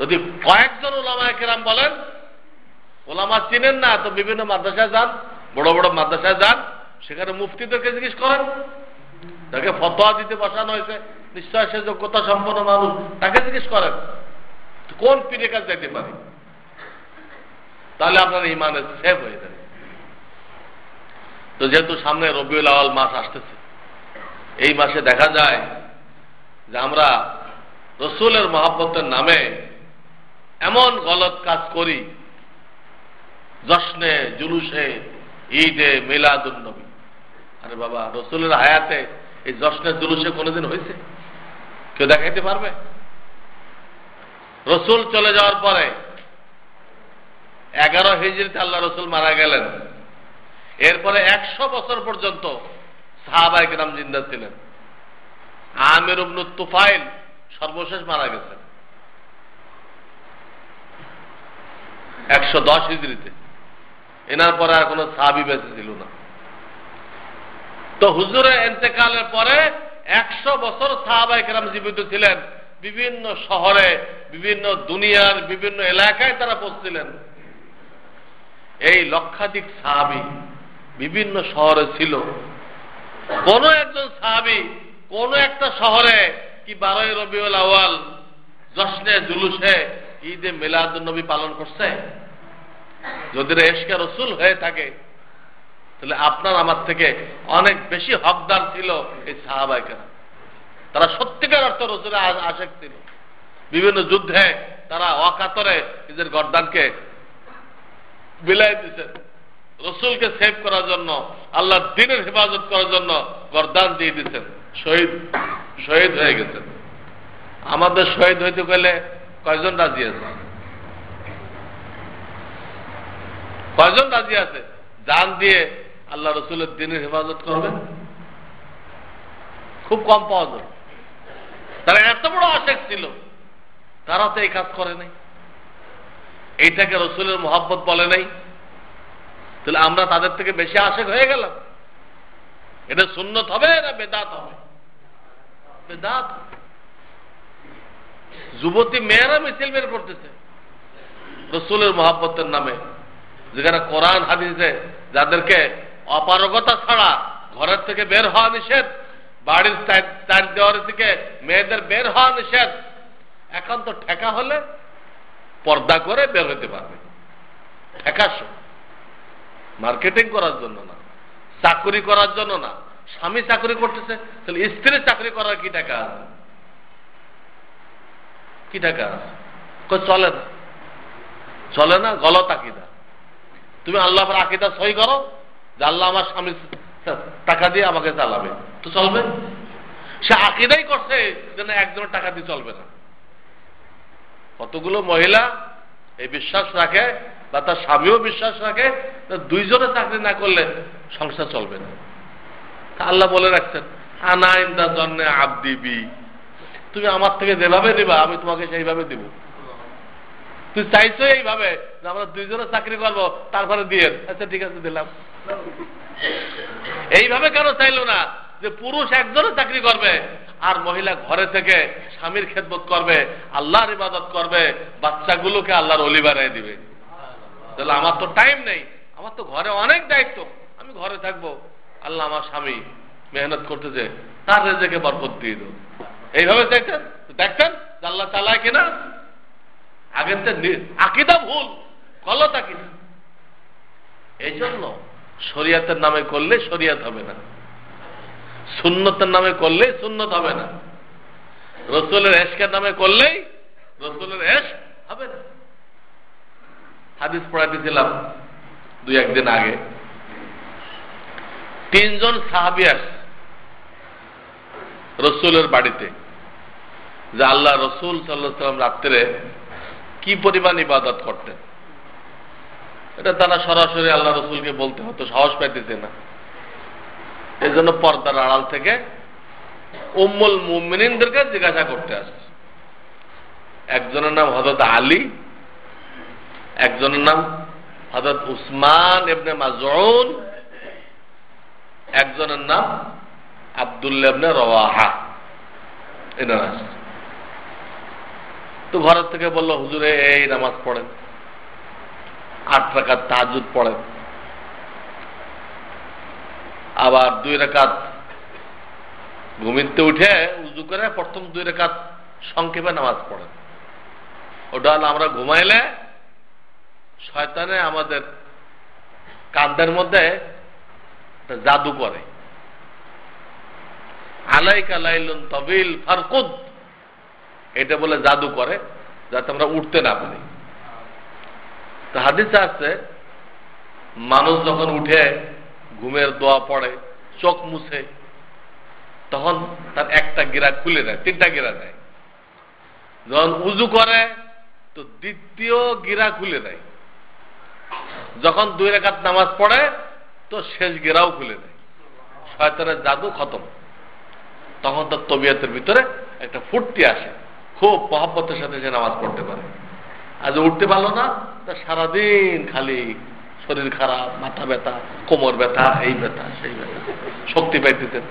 A: যদি কয়েকজন ওলামায়ে কেরাম বলেন ওলামা চিনেন না, তো বিভিন্ন মাদ্রাসায় যান, বড় বড় মাদ্রাসায় যান, সেখানে মুফতিদেরকে জিজ্ঞেস করেন, তাকে ফতোয়া দিতে বসানো হয়েছে, নিশ্চয় সে যোগ্যতা সম্পন্ন মানুষ, তাকে জিজ্ঞেস করেন কোন পীরের কাছে যেতে পারি, তাহলে আপনার ইমানের সেভ হয়ে যাবে। তো যেহেতু সামনে রবিউল আউয়াল মাস আসতেছে, এই মাসে দেখা যায় যে আমরা রসুলের মহব্বতের নামে এমন গলত কাজ করি, জশ্নে জুলুসে ঈদে মিলাদুন নবী। আরে বাবা, রসুলের হায়াতে এই জশ্নে জুলুসে কোনোদিন হয়েছে? কেউ দেখাইতে পারবে? রসুল চলে যাওয়ার পরে 11 হিজরিতে আল্লাহ রসুল মারা গেলেন, এরপরে 100 বছর পর্যন্ত সাহাবায়ে কেরাম জিন্দা ছিলেন। আমির ইবনে তুফাইল সর্বশেষ মারা গেছেন 110 হিজরিতে, এনার পরে আর কোন সাহাবী বেঁচে ছিল না। তো হুজুরের ইন্তেকালের পরে 100 বছর সাহাবায়ে কেরাম জীবিত ছিলেন, বিভিন্ন শহরে, বিভিন্ন দুনিয়ার বিভিন্ন এলাকায় তারা পৌঁছছিলেন। এই লক্ষাধিক সাহাবী বিভিন্ন শহরে ছিল। কোন একজন সাহাবী কোন একটা শহরে কি 12 রবিউল আউয়াল জশ্নে জুলুসে ঈদে মিলাদুন নবী পালন করছে? যদি ইশকে রাসূল হয়ে থাকে তাহলে আপনার আমার থেকে অনেক বেশি হকদার ছিল এই সাহাবায়ে কেরাম। তারা সত্যিকার অর্থে রাসূলের আশিক ছিল। বিভিন্ন যুদ্ধে তারা অকাতরে নিজের গর্দানকে বিলাই দিয়েছেন, রসুলকে সেভ করার জন্য, আল্লাহর দ্বীনের হেফাজত করার জন্য গর্দান দিয়ে দিয়েছেন, শহীদ হয়ে গেছেন। আমাদের শহীদ হইতে গেলে কয়জন রাজি আছে? কয়জন রাজি আছে জান দিয়ে আল্লাহ রসুলের দ্বীনের হেফাজত করবে? খুব কম পাওয়া যায়। তারা এত বড় আশিক ছিল, তারা তো এই কাজ করে নাই, এইটাকে রসুলের মহব্বত বলে নাই। তাহলে আমরা তাদের থেকে বেশি আশিক হয়ে গেলাম। এটা সুন্নত হবে না বেদাত হবে? বেদাত। যুবতী মেয়েরা মিছিল বের করতেছে রসুলের মহব্বতের নামে, যেখানে কোরআন হাদিসে যাদেরকে অপারগতা ছাড়া ঘরের থেকে বের হওয়া নিষেধ, বাড়ির চার দেওয়ার থেকে মেয়েদের বের হওয়া নিষেধ, এখন তো ঠেকা হলে পর্দা করে বের হতে পারবে। ঠেকা মার্কেটিং করার জন্য না, চাকরি করার জন্য না। স্বামী চাকরি করতেছে, তাহলে স্ত্রীর চাকরি করার কি টাকা আছে? কি টাকা আছে? চলে না, চলে না। গলত আকিদা। তুমি আল্লাহর আকিদা সহি করো যে আল্লাহ আমার স্বামী টাকা দিয়ে আমাকে চালাবে, তো চলবে। সে আকিদাই করছে যেন একজনের টাকা দিয়ে চলবে না। কতগুলো মহিলা এই বিশ্বাস রাখে, বা তার স্বামীও বিশ্বাস রাখে, দুইজনে চাকরি না করলে সংসার চলবে না। আল্লাহ বলে রাখছেন, আনা ইনদা জন্নে আবদি বি, তুমি আমার থেকে যেভাবে দিবা আমি তোমাকে সেইভাবে দিব। তুই চাইছো এইভাবে যে আমরা দুইজনে চাকরি করবো, তারপরে দিয়ে আচ্ছা ঠিক আছে দিলাম। এইভাবে কেন চাইলো না যে পুরুষ একজনে চাকরি করবে আর মহিলা ঘরে থেকে স্বামীর খেদমত করবে, আল্লাহর ইবাদত করবে, বাচ্চাগুলোকে আল্লাহর ওলি বানায় দিবে? তাহলে আমার তো টাইম নেই, আমার তো ঘরে অনেক দায়িত্ব, আমি ঘরে থাকবো, আল্লাহ আমার স্বামী মেহনত করতেছে, তার রেজেকে বরকত দিয়ে দেব। এইভাবে চাইতেন, দেখতেন আল্লাহ চালায় কিনা? আগের আকিদা ভুল, গলত আকিদা। এই জন্য শরিয়াতের নামে করলে শরিয়াত হবে না, সুন্নতের নামে করলেই সুন্নত হবে না, রসুলের এশকের নামে করলেই রসুলের এশক হবে না। হাদিস পড়াইতেছিলাম 2-1 দিন আগে, 3 জন সাহাবী আসছে রসুলের বাড়িতে, যে আল্লাহ রসুল সাল্লাল্লাহু আলাইহি ওয়াসাল্লাম রাত্রে কি পরিমাণ ইবাদত করতেন। এটা তারা সরাসরি আল্লাহ রসুলকে বলতে হতো, সাহস পাইতেছে না। এই জন্য পর্দার আড়াল থেকে উম্মুল মুমিনিনদেরকে জিজ্ঞাসা করতে আসছে। একজনের নাম হযরত আলী, একজনের নাম হযরত উসমান ইবনে মাযউন, একজনের নাম আব্দুল্লাহ ইবনে রওয়াহা। এনারা তো ঘরের থেকে বলল, হুজুরে এই নামাজ পড়েন, 8 রাকাত তাহাজ্জুদ পড়েন, আবার 2 রাকাত ঘুমিতে উঠে উযু করে প্রথম 2 রাকাত সংক্ষেপে নামাজ পড়েন। ওটা হলো আমরা ঘুমাইলে শয়তানে আমাদের কাঁধের মধ্যে জাদু করে। আলাইকা লাইলুন তাবিল ফারকুদ, এটা বলে জাদু করে যাতে আমরা উঠতে না পারি। তো হাদিসে আছে, মানুষ যখন উঠে ঘুমের দোয়া পড়ে, চোখ মুছে, তখন তার একটা গিরা খুলে দেয়, 3টা গিরা দেয়। যখন উজু করে তো 2য় গিরা খুলে দেয়। যখন 2 রাকাত নামাজ পড়ে তো শেষ গিরাও খুলে দেয়। শয়তানের জাদু খতম। তখন তার তবিয়তের ভিতরে একটা ফুর্তি আসে, খুব মহব্বতের সাথে সে নামাজ পড়তে পারে। আজ উঠতে পারলো না, তা সারাদিন খালি শরীর খারাপ, মাথা ব্যথা, কোমর ব্যথা, এই ব্যথা সেই ব্যথা, শক্তি পাইতেছেন।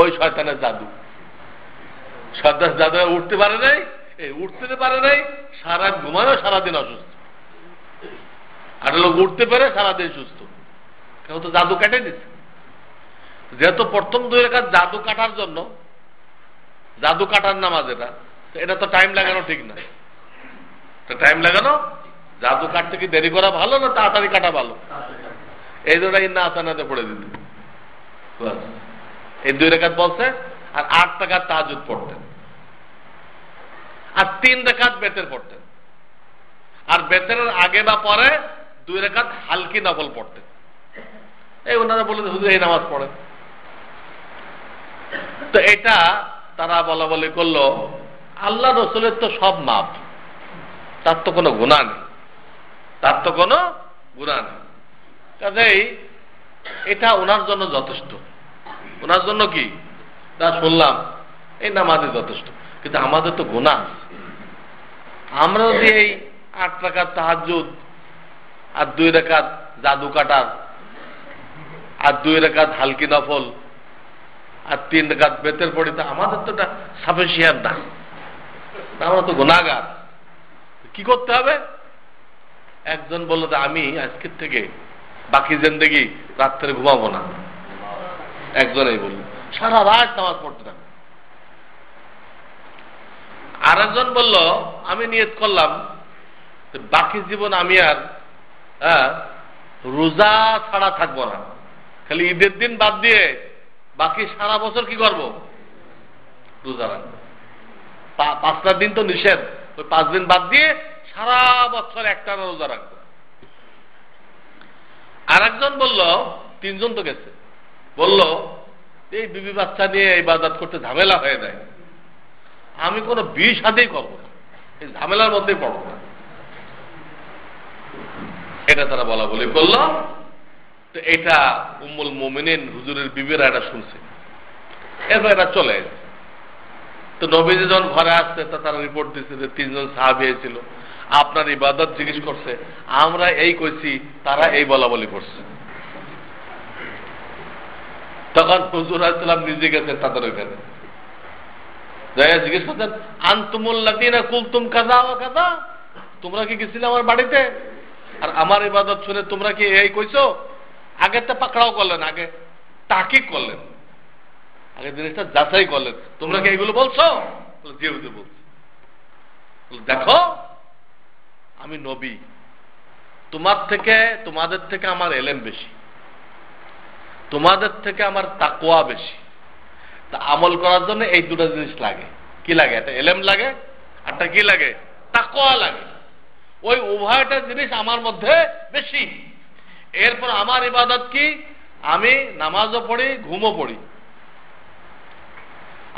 A: ওই শয়তানের জাদু। শয়তানের জাদু উঠতে পারে নাই, উঠতে পারে নাই, সারা ঘুমানো, সারাদিন অসুস্থ। আর লোক উঠতে পারে, সারাদিন সুস্থ। কেউ তো জাদু কেটে দিচ্ছে। যেহেতু প্রথম 2 রাকাত জাদু কাটার জন্য, জাদু কাটার নামাজ এটা তো টাইম লাগানো ঠিক না। টাইম লাগানো, জাদু কাটতে কি দেরি করা ভালো না তাড়াতাড়ি কাটা ভালো? এই 2টা ইন্না আসানাতে পড়ে দিতে, এই 2 রাকাত বলছে। আর 8 রাকাত তাহাজ্জুদ পড়তেন, আর 3 রাকাত বেতের পড়তেন। আর বেতের আগে বা পরে 2 রাকাত হালকি নফল পড়তেন। এই ওনারা বলে হুজুর এই নামাজ পড়েন। তো এটা তারা বলা বলি করলো, আল্লাহ রসুলের তো সব মাপ, তার তো কোনো গুনাহ নেই, তার তো কোনো গুনাহ নেই। কাজেই এটা ওনার জন্য যথেষ্ট। ওনার জন্য কি তা শুনলাম, এই নামাজই যথেষ্ট। কিন্তু আমাদের তো গুনাহ আছে। আমরা যদি এই 8 রাকাত তাহাজ্জুদ, আর 2 রাকাত জাদু কাটার, আর 2 রাকাত হালকি নফল, আর 3 রাকাত বেতের পড়ি, তা আমাদের তো এটা সাফিসিয়েন্ট না। আমরা তো গুনাহগার। কি করতে হবে? একজন বলল যে আমি আজকের থেকে বাকি জিন্দেগি রাত্রে ঘুমাবো না। একজনই বলল, সারা রাত নামাজ পড়তে থাকবে। আর একজন বলল, আমি নিয়ত করলাম বাকি জীবন আমি আর রোজা ছাড়া থাকবো না, খালি ঈদের দিন বাদ দিয়ে বাকি সারা বছর কি করব? রোজা রাখবো। 5টা দিন তো নিষেধ, ওই 5 দিন বাদ দিয়ে সারা বছর একটানা রোজা রাখবো। আর একজন বলল, 3 জন তো গেছে, বলল এই বিবি বাচ্চা নিয়ে ইবাদত করতে ঝামেলা হয়ে যায়, আমি কোনো বিয়ে শাদী করবো না, এই ঝামেলার মধ্যেই পড়বো না। এটা তারা বলা বলি করল। তো এটা উম্মুল মুমিনিন হুজুরের বিবিরা এটা শুনছে, এরপর এটা চলে গেছে। তো নবীজি যখন ঘরে আসছে, তা তারা রিপোর্ট দিচ্ছে যে 3 জন সাহাবী ছিল, আপনার ইবাদত জিজ্ঞেস করছে, আমরা এই কইছি, তারা এই বলা বলি করছে। তখন হুজুর আলাইহিস নিজে গেছেন তাদের ওইখানে, যাই জিজ্ঞেস করছেন, আনতুমুল লাযিনা কুলতুম কাযা ওয়া কাযা, তোমরা কি গেছিলে আমার বাড়িতে, আর আমার ইবাদত শুনে তোমরা কি এই কইছো? আগে তো পাকড়াও করলেন, আগে তাকিক করলেন, আগে জিনিসটা যাচাই করলেন, তোমরা কি এইগুলো বলছো? জি হুজুর বলছি। দেখো আমি নবী, তোমাদের থেকে আমার এলেম বেশি, তোমাদের থেকে আমার তাকওয়া বেশি। তা আমল করার জন্য এই 2টা জিনিস লাগে। কি লাগে? একটা এলেম লাগে, একটা কি লাগে? তাকওয়া লাগে। ওই উভয়টা জিনিস আমার মধ্যে বেশি। এরপর আমার ইবাদত কি? আমি নামাজও পড়ি, ঘুমও পড়ি,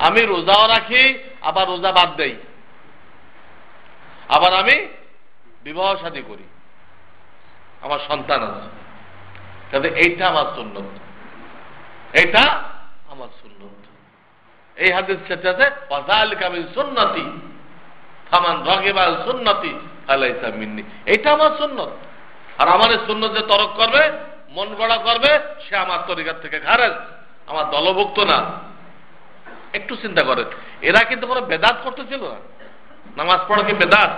A: আমি রোজাও রাখি, আবার রোজা বাদ দেই, আবার আমি বিবাহ শাদী করি, আমার সন্তান আছে। তাহলে এইটা আমার সুন্নত, এইটা আমার সুন্নত। এই হাদিস সাথে ওয়াযালিকা মিন সুন্নতি ফামান রাগিবা আন সুন্নতি ফালাইসা মিন্নি, এইটা আমার সুন্নত। আর আমার এই সুন্নত যে তরক করবে, মন গড়া করবে, সে আমার তরিকার থেকে খারেজ, আমার দলভুক্ত না। একটু চিন্তা করেন, এরা কিন্তু কোনো বেদাত করতেছিল না। নামাজ পড়া কি বেদাত?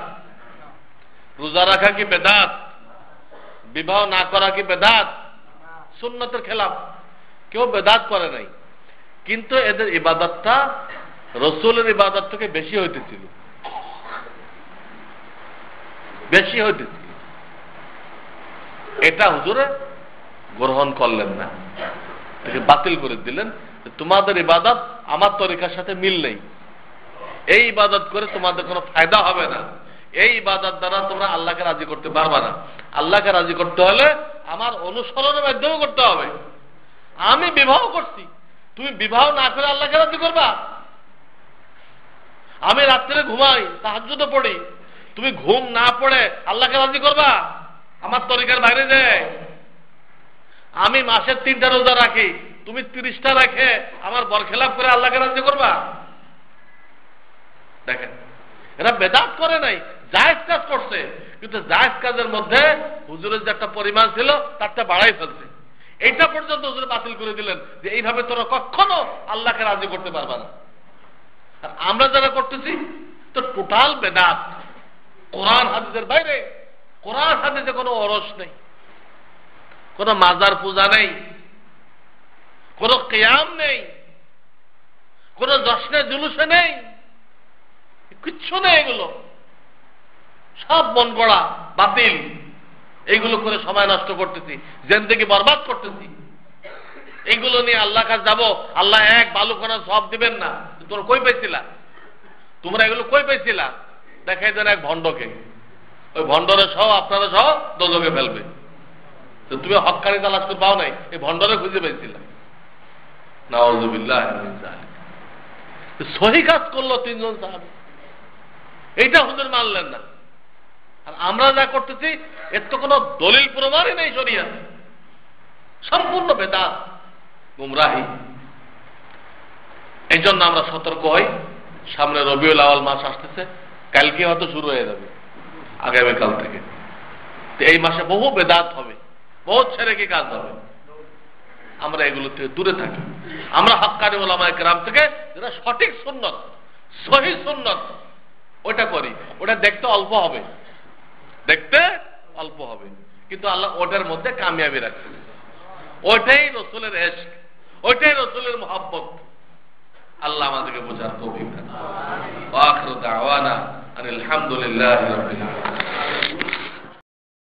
A: রোজা রাখা কি বেদাত? বিবাহ না করা কি বেদাত? সুন্নতের খেলাফ। কেউ বেদাত করে নাই, কিন্তু এদের ইবাদতটা রসুলের ইবাদত থেকে বেশি হইতেছিল, বেশি হইতেছিল। এটা হুজুরে গ্রহণ করলেন না, বাতিল করে দিলেন। তোমাদের ইবাদত আমার তরিকার সাথে মিল নেই, এই ইবাদত করে তোমাদের কোনো ফায়দা হবে না, এই ইবাদত দ্বারা তোমরা আল্লাহকে রাজি করতে পারবা না। আল্লাহকে রাজি করতে হলে আমার অনুসরণের মাধ্যমে করতে হবে। আমি বিবাহ করছি, তুমি বিবাহ না করে আল্লাহকে রাজি করবা? আমি রাত্রে ঘুমাই, তাহাজ্জুদে পড়ি, তুমি ঘুম না পড়ে আল্লাহকে রাজি করবা? আমার তরিকার বাইরে যে আমি মাসের 3টা রোজা রাখি, তুমি 30টা রাখে আমার বরখেলাপ করে আল্লাহকে রাজি করবা? দেখেন, এরা বেদাত করে নাই, জায়েজ কাজ করছে, কিন্তু জায়েজ কাজের মধ্যে হুজুরের যে একটা পরিমাণ ছিল তারটা বাড়াই ফেলছে। এইটা পর্যন্ত হুজুর বাতিল করে দিলেন যে এইভাবে তোরা কখনো আল্লাহকে রাজি করতে পারবা না। আর আমরা যারা করতেছি তো টোটাল বেদাত, কোরআন হাদিসের বাইরে। কোরআন হাদিসে কোনো অরস নেই, কোনো মাজার পূজা নেই, কোনো কিয়াম নেই, কোনো জশ্নে জুলুসে নেই, কিচ্ছু নেই। এগুলো সব মন গড়া, বাতিল। এইগুলো করে সময় নষ্ট করতেছি, জিন্দেগি বরবাদ করতেছি। এইগুলো নিয়ে আল্লাহ কাছে যাবো, আল্লাহ এক বালু কোনা সব দিবেন না। তোমরা কই পাইছিলা? তোমরা এগুলো কই পাইছিলা? দেখাই দেন এক ভণ্ডকে, ওই ভণ্ডরে সহ আপনারা সহ দোজখে ফেলবে। তো তুমি হক্কানি তালাশ করে পাও নাই, এই ভণ্ডরে খুঁজে পাইছিলা। নাউযুবিল্লাহ মিন যালিক। সহি কাজ করলো 3 জন সাহাবী, এইটা হুজুর মানলেন না। আর আমরা যা করতেছি এর তো কোনো দলিল প্রমাণই নেই শরীয়তে, সম্পূর্ণ বেদাত, গুমরাহি। এই জন্য আমরা সতর্ক হই। সামনে রবিউল আউয়াল মাস আসতেছে, কালকে হয়তো শুরু হয়ে যাবে, আগামীকাল থেকে। এই মাসে বহু বেদাত হবে, বহু ছেড়েকি কাজ হবে। আমরা এগুলো থেকে দূরে থাকি। আমরা হক্কানি উলামায়ে কেরাম থেকে যেটা সঠিক সুন্নত, সহি সুন্নত, ওটা করি। ওটা দেখতে অল্প হবে, দেখতে অল্প হবে, কিন্তু আল্লাহ ওটার মধ্যে কামিয়াবি রাখছে। ওইটাই রসুলের ইশক, ওইটাই রসুলের মুহাব্বত। আল্লাহ আমাদেরকে বোঝার তৌফিক দান। ওয়া আখিরু দাওয়ানা আনিল হামদুলিল্লাহি রাব্বিল আলামিন।